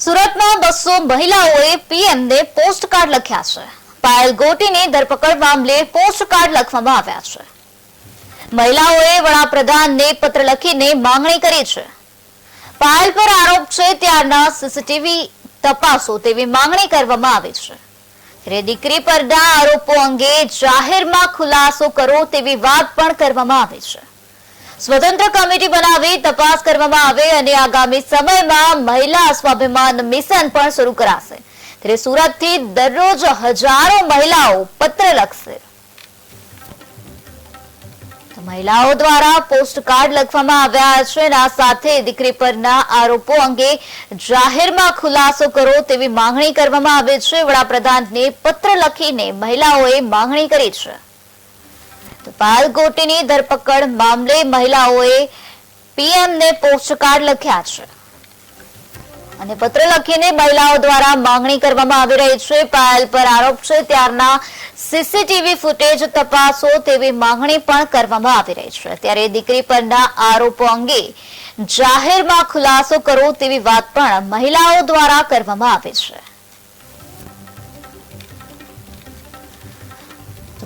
સુરતમાં 200 મહિલાઓએ પીએમને પોસ્ટકાર્ડ લખ્યા છે. પાયલ ગોટીની ધરપકડ મામલે પોસ્ટકાર્ડ લખવામાં આવ્યા છે. મહિલાઓએ વડાપ્રધાનને પત્ર લખીને માંગણી કરી છે. પાયલ પર આરોપ છે ત્યારના સીસીટીવી તપાસો તેવી માંગણી કરવામાં આવી છે. ત્યારે દીકરી પરના આરોપો અંગે જાહેરમાં ખુલાસો કરો તેવી વાત પણ કરવામાં આવી છે. સ્વતંત્ર કમિટી બનાવી તપાસ કરવામાં આવે અને આગામી સમયમાં મહિલા સ્વાભિમાન મિશન પણ શરૂ કરાશે. ત્યારે સુરતથી દરરોજ હજારો મહિલાઓ પત્ર લખશે. મહિલાઓ દ્વારા પોસ્ટકાર્ડ લખવામાં આવ્યા છે. આ સાથે દીકરી પરના આરોપો અંગે જાહેરમાં ખુલાસો કરો તેવી માંગણી કરવામાં આવી છે. વડાપ્રધાનને પત્ર લખીને મહિલાઓએ માંગણી કરી છે. પાયલ ગોટીની ધરપકડ મામલે મહિલાઓએ પીએમને પોસ્ટકાર્ડ લખ્યા છે અને પત્ર લખીને મહિલાઓ દ્વારા માંગણી કરવામાં આવી રહી છે. પાયલ પર આરોપ છે ત્યારના સીસીટીવી ફૂટેજ તપાસો તેવી માંગણી પણ કરવામાં આવી રહી છે. ત્યારે દીકરી પરના આરોપો અંગે જાહેરમાં ખુલાસો કરો તેવી વાત પણ મહિલાઓ દ્વારા કરવામાં આવી છે.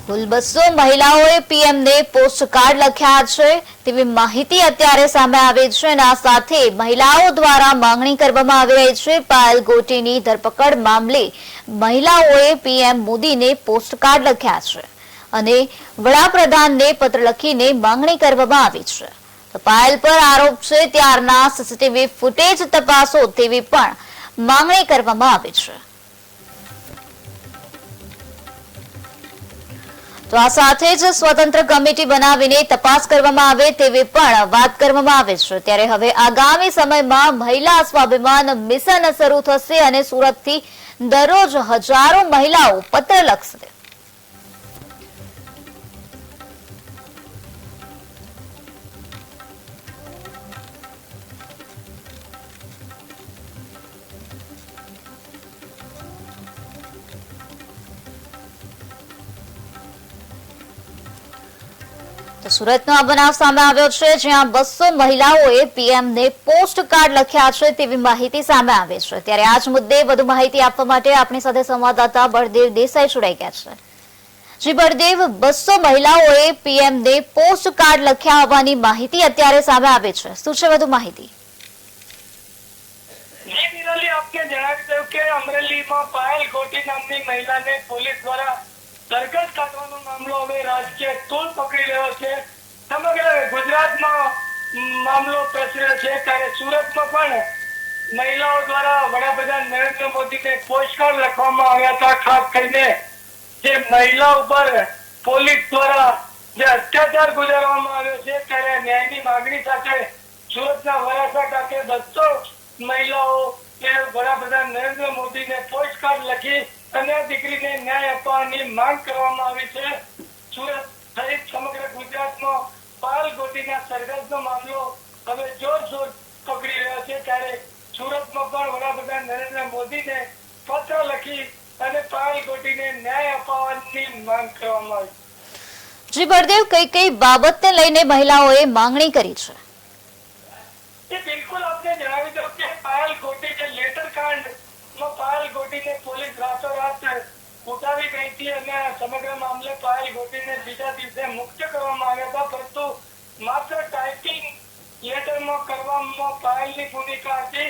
કુલ 200 મહિલાઓએ પીએમને પોસ્ટકાર્ડ લખ્યા છે તેવી માહિતી અત્યારે સામે આવી છે. અને આ સાથે મહિલાઓ દ્વારા માંગણી કરવામાં આવી રહી છે. પાયલ ગોટીની ધરપકડ મામલે મહિલાઓએ પીએમ મોદીને પોસ્ટકાર્ડ લખ્યા છે અને વડાપ્રધાનને પત્ર લખીને માંગણી કરવામાં આવી છે. તો પાયલ પર આરોપ છે ત્યારના સીસીટીવી ફૂટેજ તપાસો તેવી પણ માંગણી કરવામાં આવી છે. તો આ સાથે જ સ્વતંત્ર કમિટી બનાવીને તપાસ કરવામાં આવે તેવી પણ વાત કરવામાં આવે છે. ત્યારે હવે આગામી સમયમાં મહિલા સ્વાભિમાન મિશન શરૂ થશે અને સુરતથી દરરોજ હજારો મહિલાઓ પત્ર લખશે. સુરતનો આ બનાવ સામે આવ્યો છે જ્યાં 200 મહિલાઓએ પીએમને પોસ્ટકાર્ડ લખ્યા છે તેવી માહિતી સામે આવે છે. ત્યારે આ જ મુદ્દે વધુ માહિતી આપવા માટે આપણી સાથે સંવાદદાતા બળદેવ દેસાઈ જોડાઈ ગયા છે. જી બળદેવ, 200 મહિલાઓએ પીએમને પોસ્ટકાર્ડ લખ્યા હોવાની માહિતી અત્યારે સામે આવે છે. શું છે વધુ માહિતી? આપને જણાવી દઉં કે અમરેલીમાં પાયલ ગોટી નામની મહિલાને પોલીસ દ્વારા સરઘસ કાઢવાનો મામલો હવે રાજકીય તોલ પકડી રહ્યો છે. સમગ્ર ગુજરાતમાં મામલો પ્રસર્યો છે. ત્યારે સુરતમાં પણ મહિલાઓ દ્વારા વડાપ્રધાન નરેન્દ્ર મોદીને પોસ્ટકાર્ડ લખવામાં આવ્યા હતા. ખાસ કરીને જે મહિલા ઉપર પોલીસ દ્વારા જે અત્યાચાર ગુજારવામાં આવ્યો છે ત્યારે ન્યાયની માંગણી સાથે સુરતના વરાછા ખાતે 200 મહિલાઓ વડાપ્રધાન નરેન્દ્ર મોદીને પોસ્ટકાર્ડ લખી અને દીકરીને ન્યાય આપવાની માંગ કરવામાં આવી છે. સુરત સહિત સમગ્ર ગુજરાતમાં પાયલ ગોટીના સરઘસનો મામલો હવે જોરશોર પકડી રહ્યો છે. ત્યારે સુરતમાં પણ વડાપ્રધાન નરેન્દ્ર મોદીને પત્ર લખી અને પાયલ ગોટીને ન્યાય અપાવવાની માંગ કરવામાં આવી. જી બળદેવ, કઈ બાબતને લઈને મહિલાઓએ માંગણી કરી છે? બિલકુલ આપને જણાવી દઉં કે પાયલ ગોટી જે લેટર કાંડ પાયલ ગોટીને પોલીસ રાતોરાત ઉઠાવી ગઈ હતી અને સમગ્ર મામલે પાયલ ગોટીને બીજા દિવસે મુક્ત કરવામાં આવ્યા હતા. પરંતુ માત્ર ટાઈપિંગ લેટરમાં કરવામાં પાયલની ભૂમિકા હતી.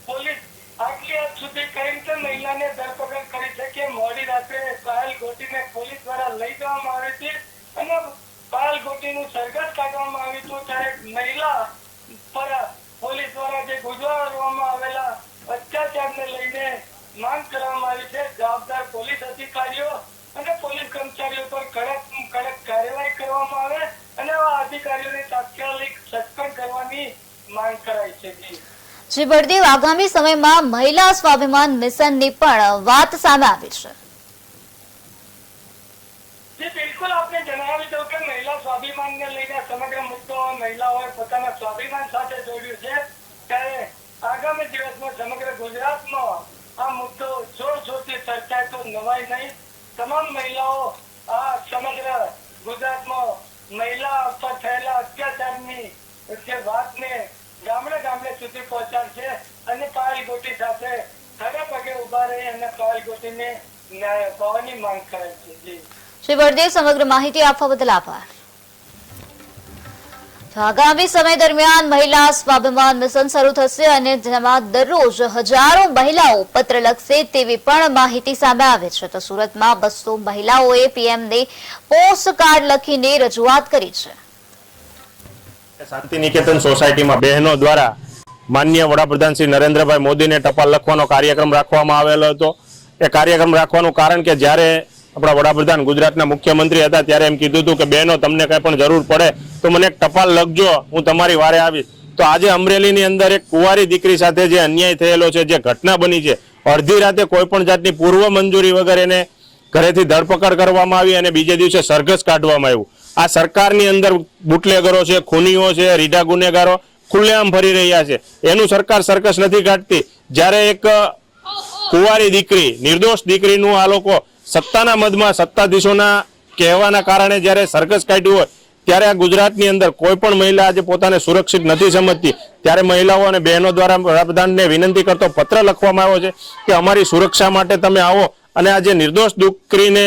પોલીસ આટલી હદ સુધી કઈ રીતે મહિલાને ધરપકડ કરી છે કે મોડી રાત્રે પાયલ ગોટીને પોલીસ દ્વારા લઈ જવામાં આવી હતી અને પાયલ ગોટીનું સરઘસ કાઢવામાં આવ્યું હતું. ત્યારે મહિલા પર પોલીસ દ્વારા જે ગુજારવામાં આવેલા અત્યાચારને લઈને માંગ કરવામાં આવી છે. જવાબદાર પોલીસ અધિકારીઓ અને પોલીસ કર્મચારીઓ પર કડક કાર્યવાહી કરવામાં આવે અને આવા અધિકારીઓને તાત્કાલિક સસ્પેન્ડ કરવાની માંગ કરાઈ છે. જી બળદેવ, આગામી સમયમાં મહિલા સ્વાભિમાન મિશનની પણ વાત સામે આવી છે. બિલકુલ આપને જણાવી દઉં કે મહિલા સ્વાભિમાનને લઈને સમગ્ર મુદ્દો મહિલાઓએ પોતાના સ્વાભિમાન સાથે જોડ્યું છે. ત્યારે આગામી દિવસમાં સમગ્ર ગુજરાતમાં આ મુદ્દો જોરશોરથી ચર્ચાય તો નવાય નહીં. તમામ મહિલાઓ આ સમગ્ર ગુજરાતમાં મહિલા પર થયેલા અત્યાચારની જે વાતને ગામડે ગામડે સુધી પહોંચાડશે અને પાયલ ગોટી સાથે દોષીને ન્યાય અપાવવાની માંગ કરાઈ છે. જી શ્રી વરદે સમગ્ર માહિતી આપવા બદલ આભાર. તો આગામી સમય દરમિયાન મહિલા સ્વાભિમાન મિશન શરૂ થશે અને જેમાં દરરોજ હજારો મહિલાઓ પત્ર લખશે તેવી પણ માહિતી સામે આવે છે. તો સુરતમાં 200 મહિલાઓએ પીએમને પોસ્ટ કાર્ડ લખીને રજૂઆત કરી છે. શાંતિ નિકેતન સોસાયટીમાં બહેનો દ્વારા માનનીય વડાપ્રધાન શ્રી નરેન્દ્રભાઈ મોદીને ટપાલ લખવાનો કાર્યક્રમ રાખવામાં આવેલો હતો. એ કાર્યક્રમ રાખવાનું કારણ કે જ્યારે આપણા વડાપ્રધાન ગુજરાતના મુખ્યમંત્રી હતા ત્યારે એમ કીધું હતું કે બહેનો તમને કંઈ પણ જરૂર પડે તો મને એક ટપાલ લખજો, હું તમારી વારે આવીશ. તો આજે અમરેલીની અંદર એક કુંવારી દીકરી સાથે જે અન્યાય થયેલો છે, જે ઘટના બની છે, અડધી રાતે કોઈ પણ જાતની પૂર્વ મંજૂરી વગર એને ઘરેથી ધરપકડ કરવામાં આવી અને બીજે દિવસે સરઘસ કાઢવામાં આવ્યું. આ સરકારની અંદર બુટલેગરો છે, ખૂનીઓ છે, રીઢા ગુનેગારો ખુલ્લેઆમ ફરી રહ્યા છે. એનું સરકાર સરકસ નથી કાઢતી. જ્યારે એક કુંવારી દીકરી, નિર્દોષ દીકરીનું આ લોકો સત્તાના મદમાં, સત્તાધીશોના કહેવાના કારણે જ્યારે સરઘસ કાઢ્યું હોય ત્યારે આ ગુજરાતની અંદર કોઈ પણ મહિલા આજે પોતાને સુરક્ષિત નથી સમજતી. ત્યારે મહિલાઓ અને બહેનો દ્વારા વડાપ્રધાનને વિનંતી કરતો પત્ર લખવામાં આવ્યો છે કે અમારી સુરક્ષા માટે તમે આવો અને આ જે નિર્દોષ દીકરીને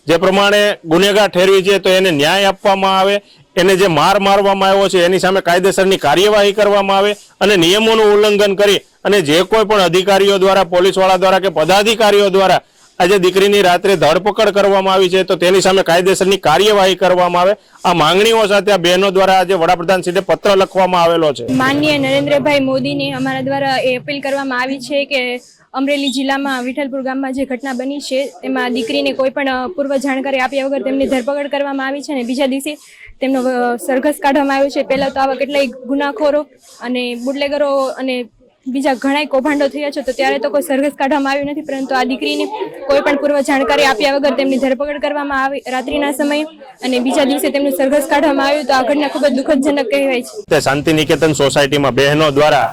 જે પ્રમાણે ગુનેગાર ઠેરવી છે તો એને ન્યાય આપવામાં આવે, એને જે મારવામાં આવ્યો છે એની સામે કાયદેસરની કાર્યવાહી કરવામાં આવે અને નિયમોનું ઉલ્લંઘન કરી અને જે કોઈ પણ અધિકારીઓ દ્વારા, પોલીસવાળા દ્વારા કે પદાધિકારીઓ દ્વારા આજે દીકરીની રાત્રે ધરપકડ કરવામાં આવી છે તો તેની સામે કાયદેસરની કાર્યવાહી કરવામાં આવે. આ માંગણીઓ સાથે આ બહેનો દ્વારા આજે વડાપ્રધાન શ્રીને પત્ર લખવામાં આવેલો છે. માનનીય નરેન્દ્રભાઈ મોદીને અમારા દ્વારા એ અપીલ કરવામાં આવી છે કે અમરેલી જિલ્લામાં વિઠ્ઠલપુર ગામમાં જે ઘટના બની છે તેમાં દીકરીને કોઈ પણ પૂર્વ જાણકારી આપ્યા વગર તેમની ધરપકડ કરવામાં આવી છે અને બીજા દિવસે તેમનો સરઘસ કાઢવામાં આવ્યો છે. પહેલા તો આવા કેટલાય ગુનાખોરો અને બુટલેગરો અને બીજા ઘણા કૌભાંડો થયા છે તો ત્યારે તો કોઈ સરઘસ કાઢવામાં આવ્યું નથી, પરંતુ આ દીકરીને કોઈ પણ પૂર્વ જાણકારી આપ્યા વગર તેમની ધરપકડ કરવામાં આવી રાત્રિના સમયે અને બીજા દિવસે તેમનું સરઘસ કાઢવામાં આવ્યું. તો આ ઘટના ખૂબ જ દુઃખદજનક કહેવાય છે. શાંતિ નિકેતન સોસાયટીમાં બહેનો દ્વારા